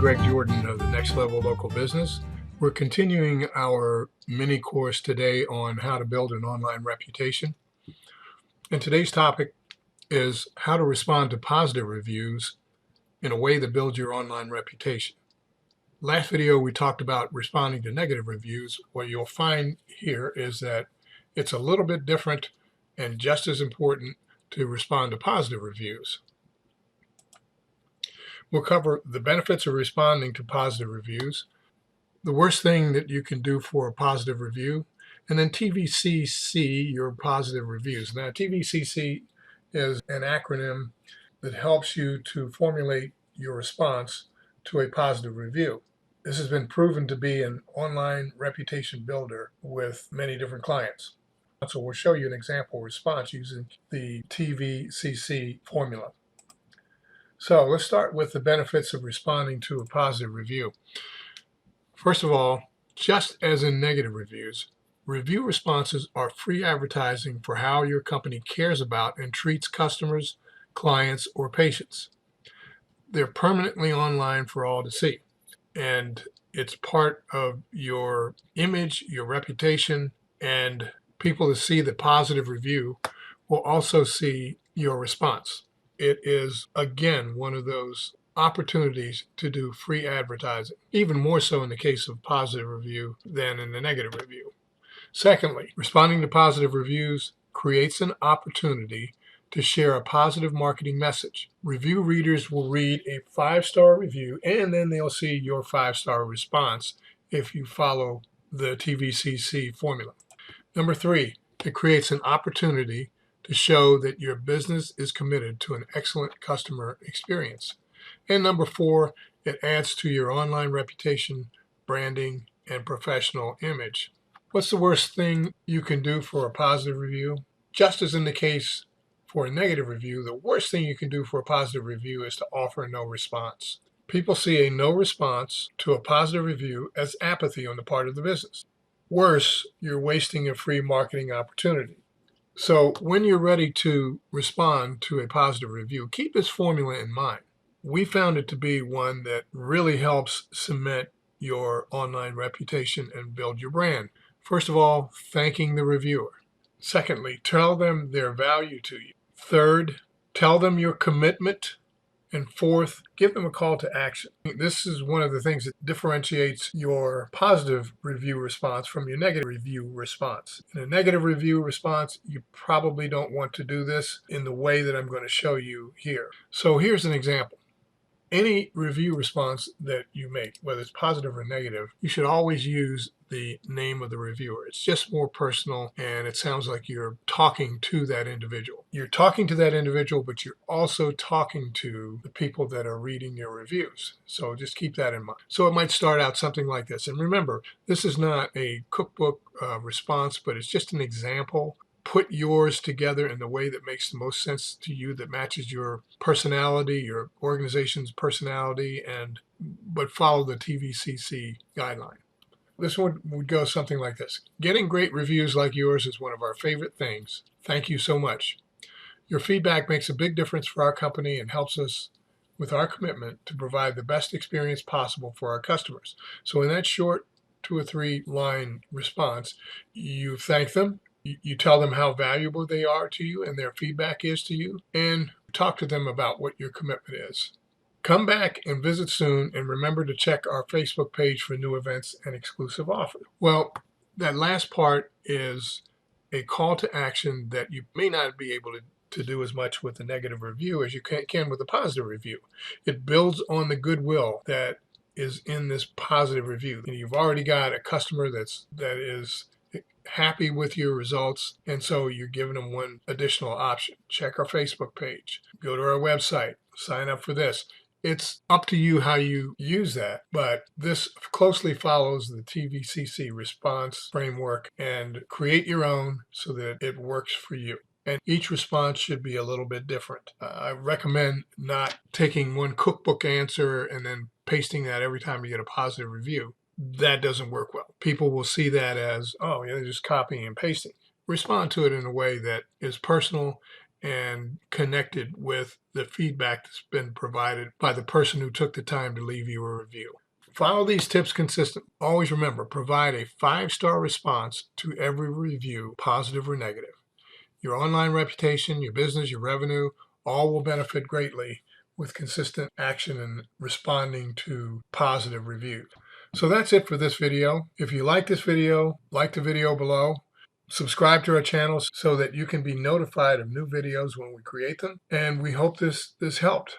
Greg Jordan of the Next Level Local Business. We're continuing our mini course today on how to build an online reputation. And today's topic is how to respond to positive reviews in a way that builds your online reputation. Last video, we talked about responding to negative reviews. What you'll find here is that it's a little bit different and just as important to respond to positive reviews. We'll cover the benefits of responding to positive reviews, the worst thing that you can do for a positive review, and then TVCC, your positive reviews. Now, TVCC is an acronym that helps you to formulate your response to a positive review. This has been proven to be an online reputation builder with many different clients. So we'll show you an example response using the TVCC formula. So let's start with the benefits of responding to a positive review. First of all, just as in negative reviews, review responses are free advertising for how your company cares about and treats customers, clients, or patients. They're permanently online for all to see, and it's part of your image, your reputation, and people that see the positive review will also see your response. It is, again, one of those opportunities to do free advertising, even more so in the case of positive review than in the negative review. Secondly, responding to positive reviews creates an opportunity to share a positive marketing message. Review readers will read a 5-star review, and then they'll see your 5-star response if you follow the TVCC formula. Number 3, it creates an opportunity to show that your business is committed to an excellent customer experience. And number 4, it adds to your online reputation, branding, and professional image. What's the worst thing you can do for a positive review? Just as in the case for a negative review, the worst thing you can do for a positive review is to offer no response. People see a no response to a positive review as apathy on the part of the business. Worse, you're wasting a free marketing opportunity. So when you're ready to respond to a positive review, keep this formula in mind. We found it to be one that really helps cement your online reputation and build your brand. First of all, thanking the reviewer. Secondly, tell them their value to you. Third, tell them your commitment. And fourth, give them a call to action. This is one of the things that differentiates your positive review response from your negative review response. In a negative review response, you probably don't want to do this in the way that I'm going to show you here. So here's an example. Any review response that you make, whether it's positive or negative, you should always use the name of the reviewer. It's just more personal, and it sounds like you're talking to that individual. You're talking to that individual, but you're also talking to the people that are reading your reviews. So just keep that in mind. So it might start out something like this. And remember, this is not a cookbook response, but it's just an example. Put yours together in the way that makes the most sense to you, that matches your personality, your organization's personality, but follow the TVCC guideline. This one would go something like this. Getting great reviews like yours is one of our favorite things. Thank you so much. Your feedback makes a big difference for our company and helps us with our commitment to provide the best experience possible for our customers. So in that short 2 or 3 line response, you thank them. You tell them how valuable they are to you and their feedback is to you, and talk to them about what your commitment is. Come back and visit soon, and remember to check our Facebook page for new events and exclusive offers. Well, that last part is a call to action that you may not be able to do as much with a negative review as you can with a positive review. It builds on the goodwill that is in this positive review. You've already got a customer that is happy with your results, and so you're giving them one additional option. Check our Facebook page, go to our website, sign up for this. It's up to you how you use that, but this closely follows the TVCC response framework, and create your own so that it works for you. And each response should be a little bit different. I recommend not taking one cookbook answer and then pasting that every time you get a positive review. That doesn't work well. People will see that as, oh, yeah, they're just copying and pasting. Respond to it in a way that is personal and connected with the feedback that's been provided by the person who took the time to leave you a review. Follow these tips consistently. Always remember, provide a 5-star response to every review, positive or negative. Your online reputation, your business, your revenue, all will benefit greatly with consistent action and responding to positive reviews. So that's it for this video. If you like this video, like the video below. Subscribe to our channel so that you can be notified of new videos when we create them. And we hope this helped.